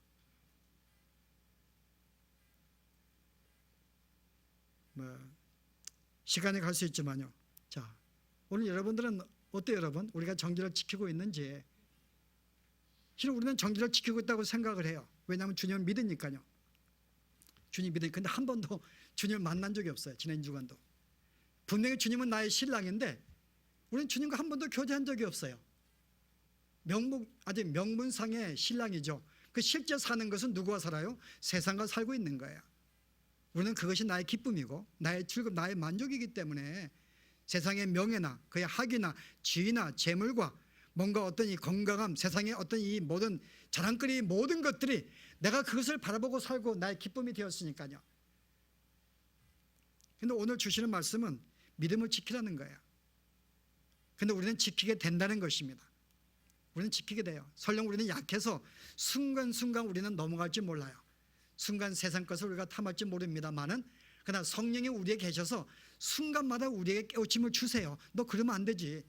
시간이 갈 수 있지만요. 자, 오늘 여러분들은 어때요, 여러분? 우리가 정직을 지키고 있는지. 실은 우리는 정직을 지키고 있다고 생각을 해요. 왜냐하면 주님을 믿으니까요. 주님 믿으니까. 근데 한 번도 주님을 만난 적이 없어요. 지난 주간도. 분명히 주님은 나의 신랑인데 우리는 주님과 한 번도 교제한 적이 없어요. 아직 명분상의 신랑이죠. 그 실제 사는 것은 누구와 살아요? 세상과 살고 있는 거예요. 우리는 그것이 나의 기쁨이고 나의 즐거움, 나의 만족이기 때문에 세상의 명예나 그의 학위나 지위나 재물과 뭔가 어떤 이 건강함, 세상의 어떤 이 모든 자랑거리 모든 것들이 내가 그것을 바라보고 살고 나의 기쁨이 되었으니까요. 근데 오늘 주시는 말씀은 믿음을 지키라는 거예요. 근데 우리는 지키게 된다는 것입니다. 우리는 지키게 돼요. 설령 우리는 약해서 순간순간 우리는 넘어갈지 몰라요. 순간 세상 것을 우리가 탐할지 모릅니다만은 그러나 성령이 우리에 계셔서 순간마다 우리에게 깨우침을 주세요. 너 그러면 안 되지.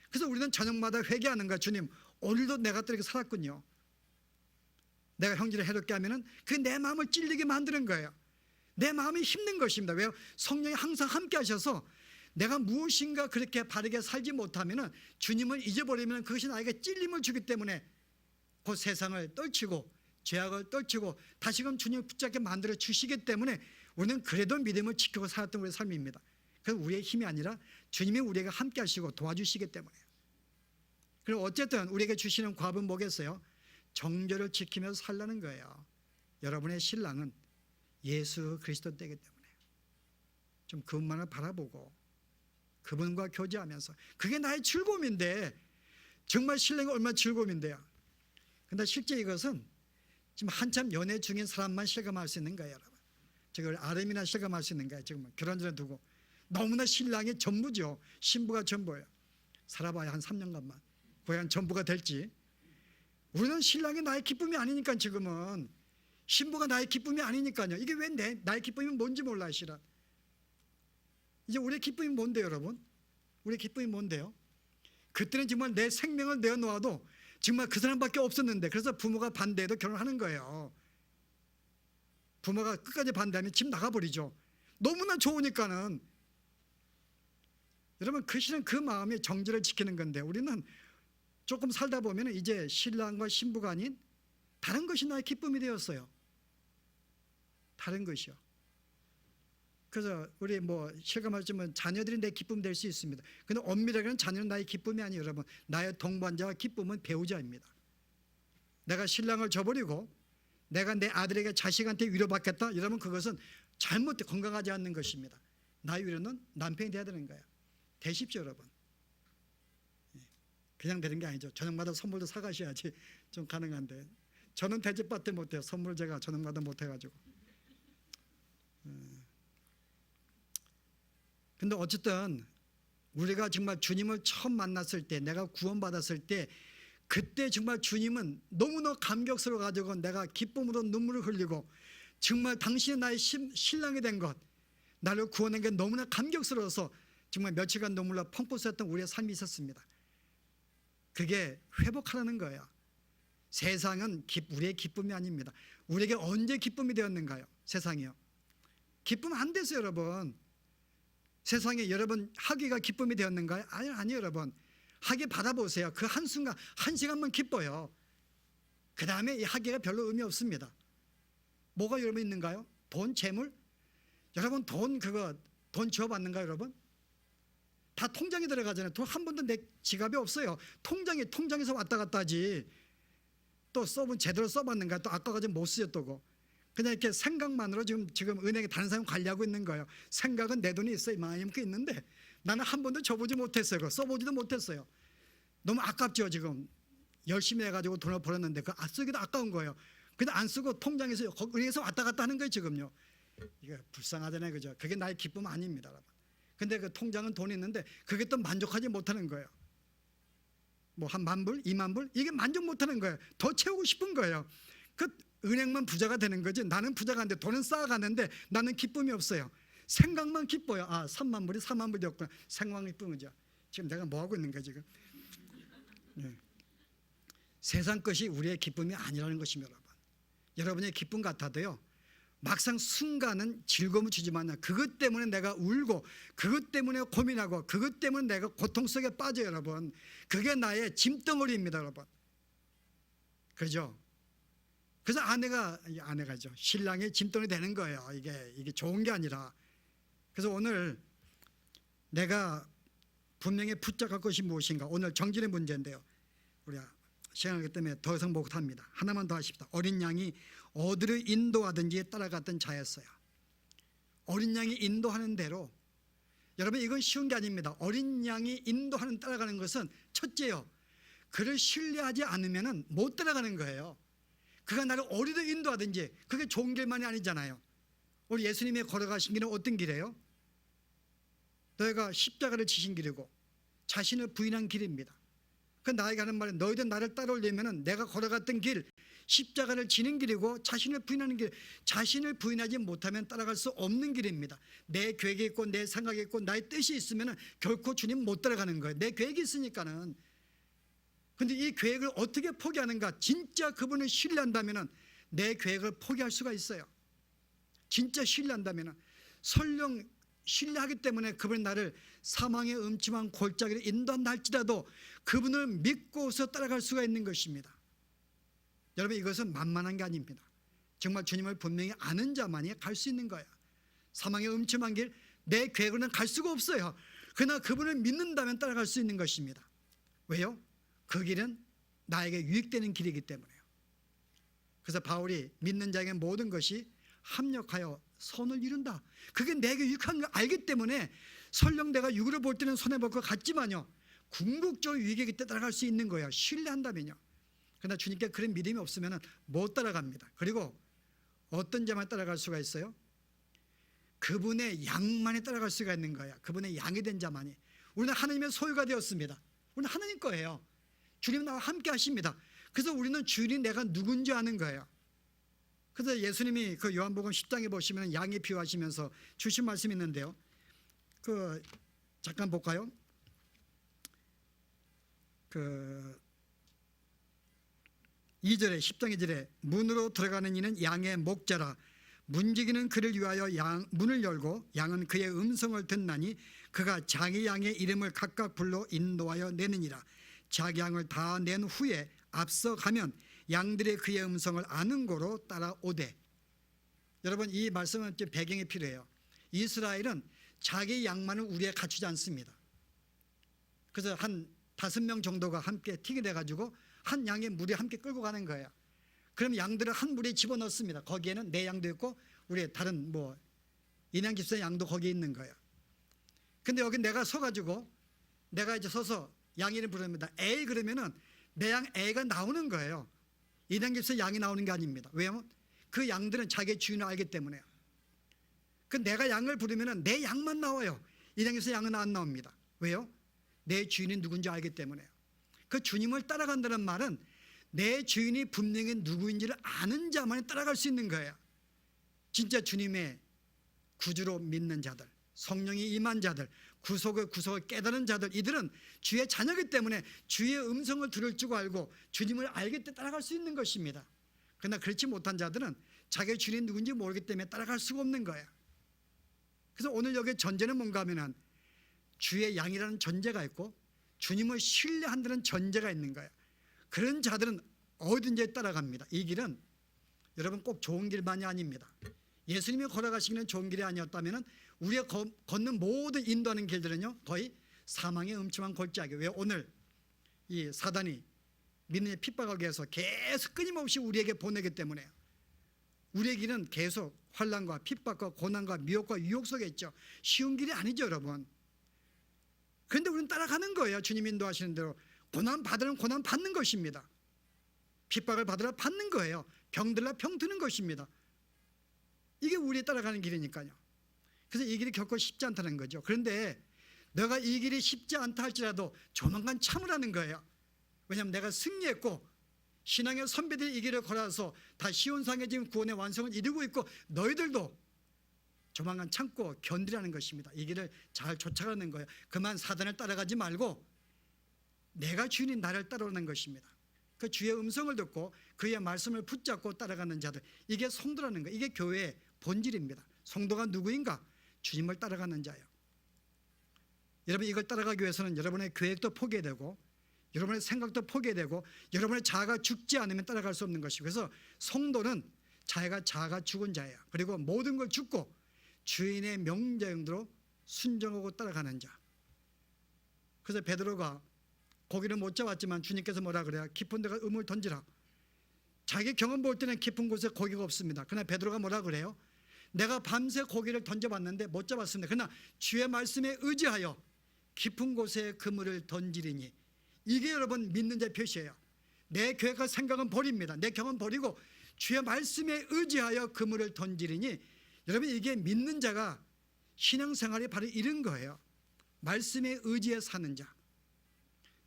그래서 우리는 저녁마다 회개하는 거야. 주님, 오늘도 내가 또 이렇게 살았군요. 내가 형제를 해롭게 하면은 그게 내 마음을 찔리게 만드는 거예요. 내 마음이 힘든 것입니다. 왜요? 성령이 항상 함께 하셔서 내가 무엇인가 그렇게 바르게 살지 못하면은 주님을 잊어버리면 그것이 나에게 찔림을 주기 때문에 그 세상을 떨치고 죄악을 떨치고 다시금 주님을 붙잡게 만들어 주시기 때문에 우리는 그래도 믿음을 지키고 살았던 우리의 삶입니다. 그건 우리의 힘이 아니라 주님이 우리에게 함께 하시고 도와주시기 때문에요. 그리고 어쨌든 우리에게 주시는 과업은 뭐겠어요? 정죄를 지키며 살라는 거예요. 여러분의 신랑은 예수 그리스도 때이기 때문에 좀 그분만을 바라보고 그분과 교제하면서 그게 나의 즐거움인데 정말 신랑이 얼마나 즐거움인데요. 그런데 실제 이것은 지금 한참 연애 중인 사람만 실감할 수 있는 거예요. 여러분, 저걸 아름이나 실감할 수 있는 거예요. 지금 결혼 전에 두고 너무나 신랑이 전부죠. 신부가 전부예요. 살아봐야 한 3년간만 과연 전부가 될지. 우리는 신랑이 나의 기쁨이 아니니까 지금은 신부가 나의 기쁨이 아니니까요. 이게 왜 나의 기쁨이 뭔지 몰라요. 실은 이제 우리의 기쁨이 뭔데요, 여러분? 우리의 기쁨이 뭔데요? 그때는 정말 내 생명을 내어놓아도 정말 그 사람밖에 없었는데 그래서 부모가 반대해도 결혼하는 거예요. 부모가 끝까지 반대하면 집 나가버리죠. 너무나 좋으니까는. 여러분, 그 실은 그 마음이 정죄를 지키는 건데 우리는 조금 살다 보면 이제 신랑과 신부가 아닌 다른 것이 나의 기쁨이 되었어요. 다른 것이요. 그래서 우리 실감하지만 자녀들이 내 기쁨 될 수 있습니다. 근데 엄밀하게는 자녀는 나의 기쁨이 아니에요. 여러분, 나의 동반자와 기쁨은 배우자입니다. 내가 신랑을 저버리고 내가 내 아들에게 자식한테 위로받겠다 이러면 그것은 잘못돼 건강하지 않는 것입니다. 나의 위로는 남편이 돼야 되는 거예요. 되십시오, 여러분. 그냥 되는 게 아니죠. 저녁마다 선물도 사가셔야지 좀 가능한데 저는 대접받지 못해요. 선물 제가 저녁마다 못해가지고. 근데 어쨌든 우리가 정말 주님을 처음 만났을 때 내가 구원받았을 때 그때 정말 주님은 너무나 감격스러워 가지고 내가 기쁨으로 눈물을 흘리고 정말 당신이 나의 신랑이 된 것 나를 구원한 게 너무나 감격스러워서 정말 며칠간 눈물로 펑펑 쏟았던 우리의 삶이 있었습니다. 그게 회복하라는 거예요. 세상은 우리의 기쁨이 아닙니다. 우리에게 언제 기쁨이 되었는가요? 세상이요. 기쁨 안 됐어요, 여러분. 세상에 여러분 학위가 기쁨이 되었는가요? 아니요, 여러분. 학위 받아보세요. 그 한순간, 한 시간만 기뻐요. 그 다음에 이 학위가 별로 의미 없습니다. 뭐가 여러분 있는가요? 돈, 재물? 여러분 돈 지어받는가요, 여러분? 다 통장에 들어가잖아요. 돈 한 번도 내 지갑에 없어요. 통장에서 왔다 갔다 하지. 또 제대로 써봤는가? 또 아까까지 못 쓰였다고. 그냥 이렇게 생각만으로 지금 은행에 다른 사람 관리하고 있는 거예요. 생각은 내 돈이 있어요. 이만큼 있는데 나는 한 번도 줘보지 못했어요. 써보지도 못했어요. 너무 아깝죠. 지금 열심히 해가지고 돈을 벌었는데 그 쓰기도 아까운 거예요. 근데 안 쓰고 통장에서 은행에서 왔다 갔다 하는 거예요. 지금요. 이거 불쌍하잖아요, 그죠? 그게 나의 기쁨 아닙니다, 여러분. 근데 그 통장은 돈이 있는데 그게 또 만족하지 못하는 거예요. 한 10,000불, 20,000불 이게 만족 못하는 거예요. 더 채우고 싶은 거예요. 그 은행만 부자가 되는 거지 나는 부자가 안 돼. 돈은 쌓아가는데 나는 기쁨이 없어요. 생각만 기뻐요. 30,000불이 40,000불이 었구나. 생각만 기쁜 거죠. 지금 내가 뭐 하고 있는 거야 지금. 네. 세상 것이 우리의 기쁨이 아니라는 것입니다, 여러분. 여러분의 기쁨 같아도요 막상 순간은 즐거움을 주지만 그것 때문에 내가 울고 그것 때문에 고민하고 그것 때문에 내가 고통 속에 빠져요, 여러분. 그게 나의 짐덩어리입니다, 여러분. 그죠? 그래서 아내가죠. 신랑의 짐덩어리 되는 거예요. 이게 좋은 게 아니라. 그래서 오늘 내가 분명히 붙잡을 것이 무엇인가. 오늘 정진의 문제인데요. 우리 시간이기 때문에 더 이상 못합니다. 하나만 더 하십시다. 어린 양이 어디로 인도하든지 따라갔던 자였어요. 어린 양이 인도하는 대로. 여러분, 이건 쉬운 게 아닙니다. 어린 양이 인도하는 따라가는 것은 첫째요, 그를 신뢰하지 않으면 못 따라가는 거예요. 그가 나를 어디로 인도하든지 그게 좋은 길만이 아니잖아요. 우리 예수님이 걸어가신 길은 어떤 길이에요? 너희가 십자가를 지신 길이고 자신을 부인한 길입니다. 그 나에게 하는 말은 너희들 나를 따라오려면 내가 걸어갔던 길, 십자가를 지는 길이고 자신을 부인하는 길. 자신을 부인하지 못하면 따라갈 수 없는 길입니다. 내 계획이 있고 내 생각이 있고 나의 뜻이 있으면 결코 주님 못 따라가는 거예요. 내 계획이 있으니까는. 근데 이 계획을 어떻게 포기하는가? 진짜 그분을 신뢰한다면 내 계획을 포기할 수가 있어요. 진짜 신뢰한다면. 설령 신뢰하기 때문에 그분이 나를 사망의 음침한 골짜기를 인도한다 할지라도 그분을 믿고서 따라갈 수가 있는 것입니다. 여러분, 이것은 만만한 게 아닙니다. 정말 주님을 분명히 아는 자만이 갈 수 있는 거예요. 사망의 음침한 길, 내 계획으로는 갈 수가 없어요. 그러나 그분을 믿는다면 따라갈 수 있는 것입니다. 왜요? 그 길은 나에게 유익되는 길이기 때문에요. 그래서 바울이 믿는 자에게 모든 것이 합력하여 선을 이룬다. 그게 내게 유익한 걸 알기 때문에 설령 내가 육으로 볼 때는 손해볼 것 같지만요, 궁극적 유익이기 때문에 따라갈 수 있는 거예요. 신뢰한다면요. 그러나 주님께 그런 믿음이 없으면 못 따라갑니다. 그리고 어떤 자만 따라갈 수가 있어요? 그분의 양만이 따라갈 수가 있는 거예요. 그분의 양이 된 자만이. 우리는 하나님의 소유가 되었습니다. 우리는 하나님 거예요. 주님 나와 함께 하십니다. 그래서 우리는 주인이 내가 누군지 아는 거예요. 그래서 예수님이 그 요한복음 10장에 보시면 양이 비유하시면서 주신 말씀이 있는데요. 그 잠깐 볼까요? 그 2절에 10장 2절에 문으로 들어가는 이는 양의 목자라. 문지기는 그를 위하여 문을 열고 양은 그의 음성을 듣나니 그가 자기 양의 이름을 각각 불러 인도하여 내느니라. 자기 양을 다 낸 후에 앞서가면 양들이 그의 음성을 아는 고로 따라오되. 여러분, 이 말씀은 배경이 필요해요. 이스라엘은 자기 양만을 우리에 갖추지 않습니다. 그래서 한 5명 정도가 함께 튀게 돼가지고 한 양의 무리 함께 끌고 가는 거예요. 그럼 양들을 한 무리에 집어넣습니다. 거기에는 내 양도 있고 우리 다른 인양 집사의 양도 거기에 있는 거예요. 근데 여기 내가 서가지고 내가 이제 서서 양 이름 부릅니다. 에이 그러면은 내 양 A가 나오는 거예요. 인양 집사의 양이 나오는 게 아닙니다. 왜냐하면 그 양들은 자기의 주인을 알기 때문에요. 그 내가 양을 부르면은 내 양만 나와요. 인양 집사의 양은 안 나옵니다. 왜요? 내 주인이 누군지 알기 때문에요. 그 주님을 따라간다는 말은 내 주인이 분명히 누구인지를 아는 자만이 따라갈 수 있는 거예요. 진짜 주님의 구주로 믿는 자들, 성령이 임한 자들, 구속을 깨달은 자들, 이들은 주의 자녀이기 때문에 주의 음성을 들을 줄 알고 주님을 알기 때문에 따라갈 수 있는 것입니다. 그러나 그렇지 못한 자들은 자기의 주인이 누군지 모르기 때문에 따라갈 수가 없는 거예요. 그래서 오늘 여기 전제는 뭔가 하면은 주의 양이라는 전제가 있고 주님을 신뢰한다는 전제가 있는 거예요. 그런 자들은 어디든지 따라갑니다. 이 길은 여러분 꼭 좋은 길만이 아닙니다. 예수님이 걸어가신 길은 좋은 길이 아니었다면 우리가 걷는 모든 인도하는 길들은요 거의 사망의 음침한 골짜기. 왜 오늘 이 사단이 믿는 핍박하기 위해서 계속 끊임없이 우리에게 보내기 때문에요. 우리의 길은 계속 환난과 핍박과 고난과 미혹과 유혹 속에 있죠. 쉬운 길이 아니죠, 여러분. 그런데 우리는 따라가는 거예요. 주님 인도하시는 대로. 고난 받으면 고난 받는 것입니다. 핍박을 받으라 받는 거예요. 병들라 병 드는 것입니다. 이게 우리 따라가는 길이니까요. 그래서 이 길이 결코 쉽지 않다는 거죠. 그런데 내가 이 길이 쉽지 않다 할지라도 조만간 참으라는 거예요. 왜냐하면 내가 승리했고 신앙의 선배들이 이 길을 걸어서 다 시온상에 지금 구원의 완성을 이루고 있고 너희들도 조만간 참고 견디라는 것입니다. 이 길을 잘 쫓아가는 거예요. 그만 사단을 따라가지 말고 내가 주인인 나를 따라오는 것입니다. 그 주의 음성을 듣고 그의 말씀을 붙잡고 따라가는 자들, 이게 성도라는 거예요. 이게 교회의 본질입니다. 성도가 누구인가? 주님을 따라가는 자예요. 여러분, 이걸 따라가기 위해서는 여러분의 계획도 포기해야 되고 여러분의 생각도 포기해야 되고 여러분의 자아가 죽지 않으면 따라갈 수 없는 것이고, 그래서 성도는 자아가 죽은 자예요. 그리고 모든 걸 죽고 주인의 명령대로 순종하고 따라가는 자. 그래서 베드로가 고기를 못 잡았지만 주님께서 뭐라 그래요? 깊은 데가 음을 던지라. 자기 경험 볼 때는 깊은 곳에 고기가 없습니다. 그러나 베드로가 뭐라 그래요? 내가 밤새 고기를 던져봤는데 못 잡았습니다. 그러나 주의 말씀에 의지하여 깊은 곳에 그물을 던지리니. 이게 여러분 믿는 자의 표시예요. 내 계획과 생각은 버립니다. 내 경험 버리고 주의 말씀에 의지하여 그물을 던지리니. 여러분 이게 믿는 자가 신앙생활이 바로 이런 거예요. 말씀에 의지해 사는 자.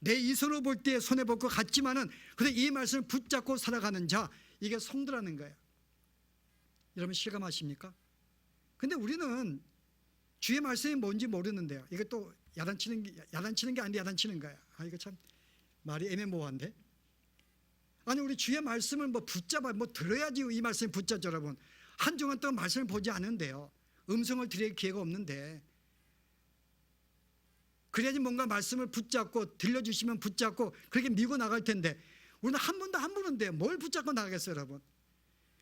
내 이손으로 볼 때 손해볼 것 같지만은 그래 이 말씀을 붙잡고 살아가는 자, 이게 성도라는 거예요. 여러분 실감하십니까? 근데 우리는 주의 말씀이 뭔지 모르는데요. 이게 또 야단치는 게 아닌데 야단치는 거야. 아 이거 참 말이 애매모호한데. 아니 우리 주의 말씀을 뭐 붙잡아 뭐 들어야지 이 말씀을 붙잡죠 여러분. 한 주간 동안 말씀을 보지 않은데요. 음성을 들을 기회가 없는데. 그래야지 뭔가 말씀을 붙잡고 들려주시면 붙잡고 그렇게 밀고 나갈 텐데 우리는 한 번도 안 보는데 뭘 붙잡고 나가겠어요 여러분.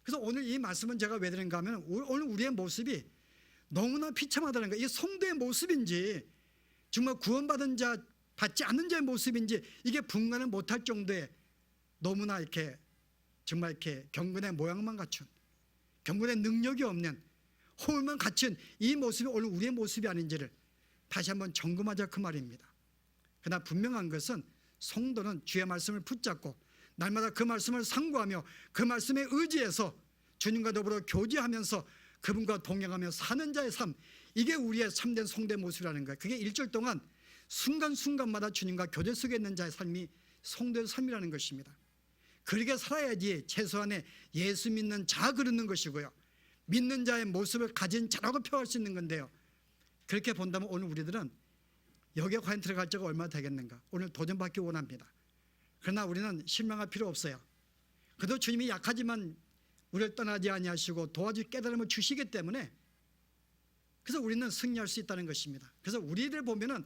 그래서 오늘 이 말씀은 제가 왜 드린가 하면 오늘 우리의 모습이 너무나 비참하다는 거예요. 이게 성도의 모습인지 정말 구원받은 자 받지 않는 자의 모습인지 이게 분간을 못할 정도의 너무나 이렇게 정말 이렇게 경건의 모양만 갖춘 경건의 능력이 없는 호흡만 갖춘 이 모습이 오늘 우리의 모습이 아닌지를 다시 한번 점검하자 그 말입니다. 그러나 분명한 것은 성도는 주의 말씀을 붙잡고 날마다 그 말씀을 상고하며 그 말씀에 의지해서 주님과 더불어 교제하면서 그분과 동행하며 사는 자의 삶, 이게 우리의 참된 성도의 모습이라는 거예요. 그게 일주일 동안 순간순간마다 주님과 교제 속에 있는 자의 삶이 성도의 삶이라는 것입니다. 그렇게 살아야지 최소한의 예수 믿는 자 그르는 것이고요, 믿는 자의 모습을 가진 자라고 표할 수 있는 건데요. 그렇게 본다면 오늘 우리들은 여기에 과연 들어갈 자가 얼마나 되겠는가. 오늘 도전받기 원합니다. 그러나 우리는 실망할 필요 없어요. 그래도 주님이 약하지만 우리를 떠나지 아니하시고 도와줄 깨달음을 주시기 때문에 그래서 우리는 승리할 수 있다는 것입니다. 그래서 우리를 보면은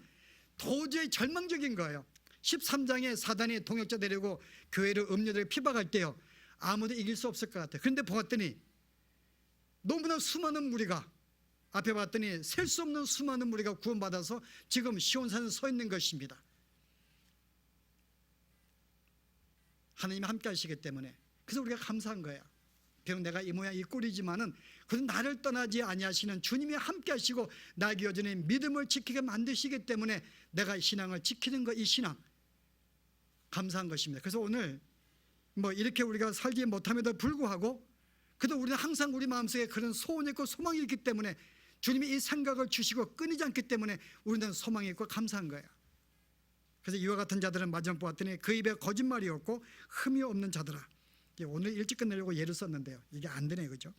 도저히 절망적인 거예요. 13장에 사단이 동역자 데리고 교회를 음료들을 피박할 때요, 아무도 이길 수 없을 것 같아요. 그런데 보았더니 너무나 수많은 무리가, 앞에 봤더니 셀 수 없는 수많은 무리가 구원받아서 지금 시온산에 서 있는 것입니다. 하나님이 함께 하시기 때문에. 그래서 우리가 감사한 거예요. 비록 내가 이 모양 이 꼴이지만은 그래도 나를 떠나지 아니하시는 주님이 함께 하시고 나에게 여전히 믿음을 지키게 만드시기 때문에 내가 신앙을 지키는 것, 이 신앙 감사한 것입니다. 그래서 오늘 뭐 이렇게 우리가 살지 못함에도 불구하고 그래도 우리는 항상 우리 마음속에 그런 소원이 있고 소망이 있기 때문에 주님이 이 생각을 주시고 끊이지 않기 때문에 우리는 소망이 있고 감사한 거예요. 그래서 이와 같은 자들은 마지막 보았더니 그 입에 거짓말이 없고 흠이 없는 자들아. 오늘 일찍 끝내려고 예를 썼는데요, 이게 안 되네요, 그죠?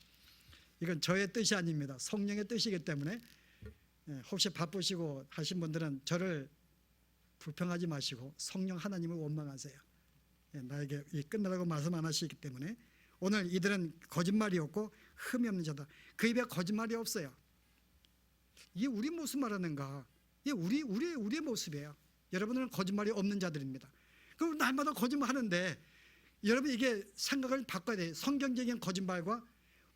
이건 저의 뜻이 아닙니다. 성령의 뜻이기 때문에 혹시 바쁘시고 하신 분들은 저를 불평하지 마시고 성령 하나님을 원망하세요. 나에게 끝내라고 말씀 안 하시기 때문에 오늘 이들은 거짓말이 없고 흠이 없는 자다. 그 입에 거짓말이 없어요. 이게 우리 모습 말하는가? 이게 우리의 모습이에요. 여러분은 거짓말이 없는 자들입니다. 그럼 날마다 거짓말 하는데 여러분 이게 생각을 바꿔야 돼요. 성경적인 거짓말과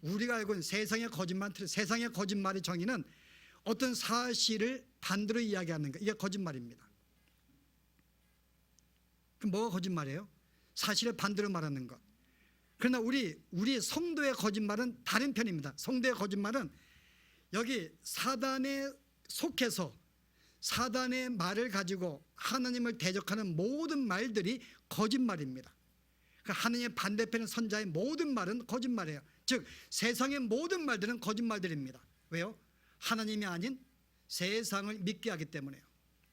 우리가 알고 있는 세상의 거짓말, 세상의 거짓말의 정의는 어떤 사실을 반대로 이야기하는 것, 이게 거짓말입니다. 그럼 뭐가 거짓말이에요? 사실을 반대로 말하는 것. 그러나 우리 성도의 거짓말은 다른 편입니다. 성도의 거짓말은 여기 사단에 속해서 사단의 말을 가지고 하나님을 대적하는 모든 말들이 거짓말입니다. 하나님의 반대편의 선자의 모든 말은 거짓말이에요. 즉 세상의 모든 말들은 거짓말들입니다. 왜요? 하나님이 아닌 세상을 믿게 하기 때문에요.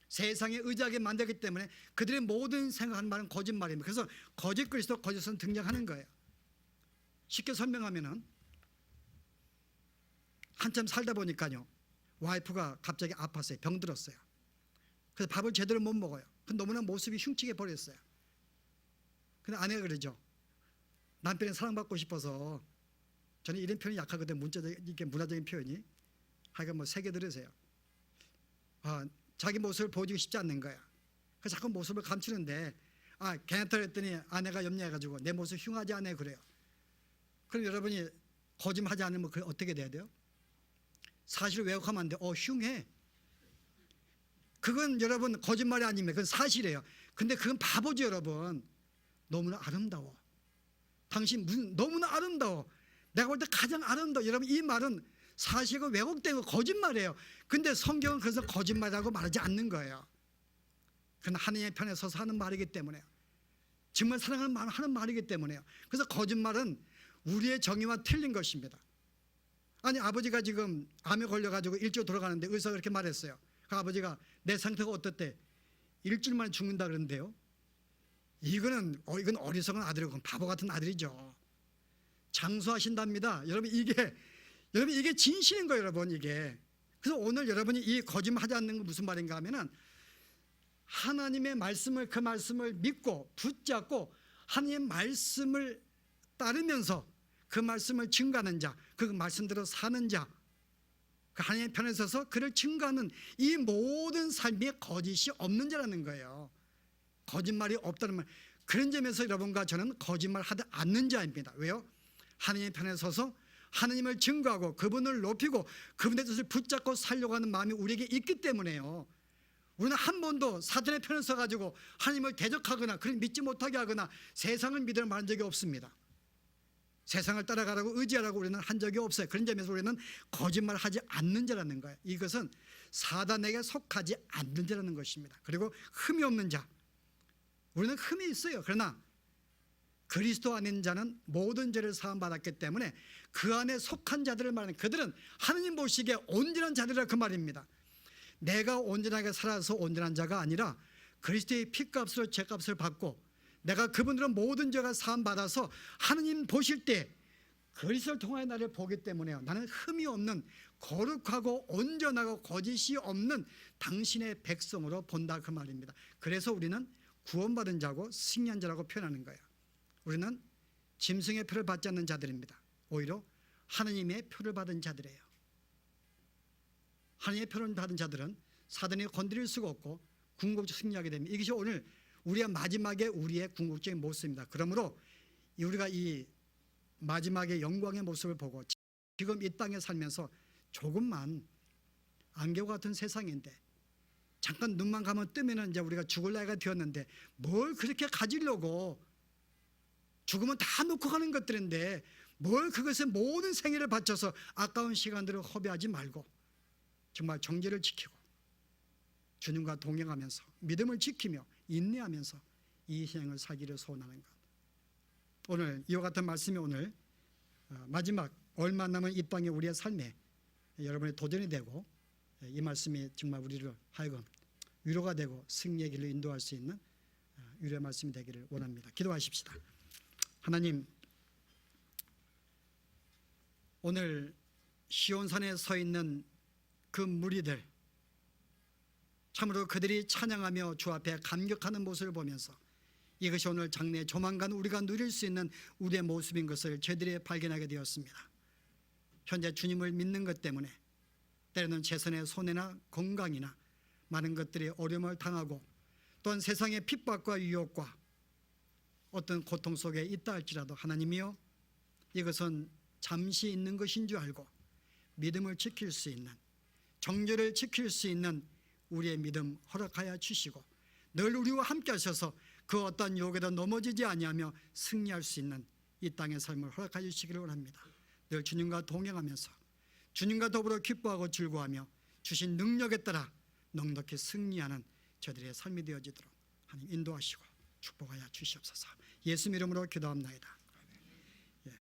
세상에 의지하게 만들기 때문에 그들의 모든 생각하는 말은 거짓말입니다. 그래서 거짓 그리스도, 거짓 선 등장하는 거예요. 쉽게 설명하면은 한참 살다 보니까요, 와이프가 갑자기 아팠어요. 병들었어요. 그래서 밥을 제대로 못 먹어요. 너무나 모습이 흉측해 버렸어요. 근데 아내가 그러죠. 남편이 사랑받고 싶어서, 저는 이런 표현이 약하거든요. 문화적인 표현이. 하여간 뭐 세게 들으세요. 자기 모습을 보여주고 싶지 않는 거야. 그래서 자꾸 모습을 감추는데, 괜찮다 그랬더니 아내가 염려해가지고 내 모습 흉하지 않아요 그래요. 그럼 여러분이 거짓말하지 않으면 그 어떻게 돼야 돼요? 사실을 왜곡하면 안 돼. 흉해. 그건 여러분 거짓말이 아닙니다. 그건 사실이에요. 근데 그건 바보죠, 여러분. 너무나 아름다워. 당신 너무나 아름다워. 내가 볼 때 가장 아름다워. 여러분, 이 말은 사실과 왜곡된 거, 거짓말이에요. 근데 성경은 그래서 거짓말이라고 말하지 않는 거예요. 그건 하나님의 편에 서서 하는 말이기 때문에요. 정말 사랑하는 마음 하는 말이기 때문에요. 그래서 거짓말은 우리의 정의와 틀린 것입니다. 아니, 아버지가 지금 암에 걸려가지고 일주일 돌아가는데 의사가 그렇게 말했어요. 그 아버지가 내 상태가 어떻대? 일주일 만에 죽는다 그러는데요. 이건 어리석은 아들이고 바보 같은 아들이죠. 장수하신답니다. 여러분, 이게 진실인 거예요, 여러분. 이게. 그래서 오늘 여러분이 이 거짓말하지 않는 건 무슨 말인가 하면은, 하나님의 말씀을, 그 말씀을 믿고 붙잡고 하나님의 말씀을 따르면서 그 말씀을 증거하는 자, 그 말씀대로 사는 자, 그 하나님의 편에 서서 그를 증거하는 이 모든 삶이 거짓이 없는 자라는 거예요. 거짓말이 없다는 말. 그런 점에서 여러분과 저는 거짓말하지 않는 자입니다. 왜요? 하나님의 편에 서서 하나님을 증거하고 그분을 높이고 그분의 뜻을 붙잡고 살려고 하는 마음이 우리에게 있기 때문에요. 우리는 한 번도 사단의 편에 서가지고 하나님을 대적하거나 그를 믿지 못하게 하거나 세상을 믿으려 말한 적이 없습니다. 세상을 따라가라고 의지하라고 우리는 한 적이 없어요. 그런 점에서 우리는 거짓말하지 않는 자라는 거예요. 이것은 사단에게 속하지 않는 자라는 것입니다. 그리고 흠이 없는 자, 우리는 흠이 있어요. 그러나 그리스도 안에 자는 모든 죄를 사함받았기 때문에 그 안에 속한 자들을 말하는, 그들은 하느님 보시기에 온전한 자들이라 그 말입니다. 내가 온전하게 살아서 온전한 자가 아니라 그리스도의 피값으로 죄값을 받고 내가 그분으로 모든 죄가 사함받아서 하느님 보실 때 그리스도를 통하여 나를 보기 때문에 나는 흠이 없는 거룩하고 온전하고 거짓이 없는 당신의 백성으로 본다 그 말입니다. 그래서 우리는 구원받은 자고 승리한 자라고 표현하는 거예요. 우리는 짐승의 표를 받지 않는 자들입니다. 오히려 하느님의 표를 받은 자들이에요. 하나님의 표를 받은 자들은 사단이 건드릴 수가 없고 궁극적으로 승리하게 됩니다. 이것이 오늘 우리의 마지막에 우리의 궁극적인 모습입니다. 그러므로 우리가 이 마지막의 영광의 모습을 보고 지금 이 땅에 살면서 조금만 안개와 같은 세상인데 잠깐 눈만 감아 뜨면 이제 우리가 죽을 나이가 되었는데 뭘 그렇게 가지려고, 죽으면 다 놓고 가는 것들인데 뭘 그것에 모든 생애를 바쳐서 아까운 시간들을 허비하지 말고 정말 정죄를 지키고 주님과 동행하면서 믿음을 지키며 인내하면서 이 생을 살기를 소원하는 것. 오늘 이와 같은 말씀이 오늘 마지막 얼마 남은 이 땅의 우리의 삶에 여러분의 도전이 되고 이 말씀이 정말 우리를 하여금 위로가 되고 승리의 길로 인도할 수 있는 위로의 말씀이 되기를 원합니다. 기도하십시다. 하나님, 오늘 시온산에 서 있는 그 무리들, 참으로 그들이 찬양하며 주 앞에 감격하는 모습을 보면서 이것이 오늘 장래 조만간 우리가 누릴 수 있는 우리의 모습인 것을 저희들이 발견하게 되었습니다. 현재 주님을 믿는 것 때문에 때로는 최선의 손해나 건강이나 많은 것들이 어려움을 당하고 또한 세상의 핍박과 유혹과 어떤 고통 속에 있다 할지라도 하나님이여, 이것은 잠시 있는 것인 줄 알고 믿음을 지킬 수 있는, 정죄를 지킬 수 있는 우리의 믿음 허락하여 주시고 늘 우리와 함께 하셔서 그 어떤 유혹에도 넘어지지 아니하며 승리할 수 있는 이 땅의 삶을 허락하여 주시기를 원합니다. 늘 주님과 동행하면서 주님과 더불어 기뻐하고 즐거워하며 주신 능력에 따라 넉넉히 승리하는 저들의 삶이 되어지도록 하나님 인도하시고 축복하여 주시옵소서. 예수 이름으로 기도합나이다.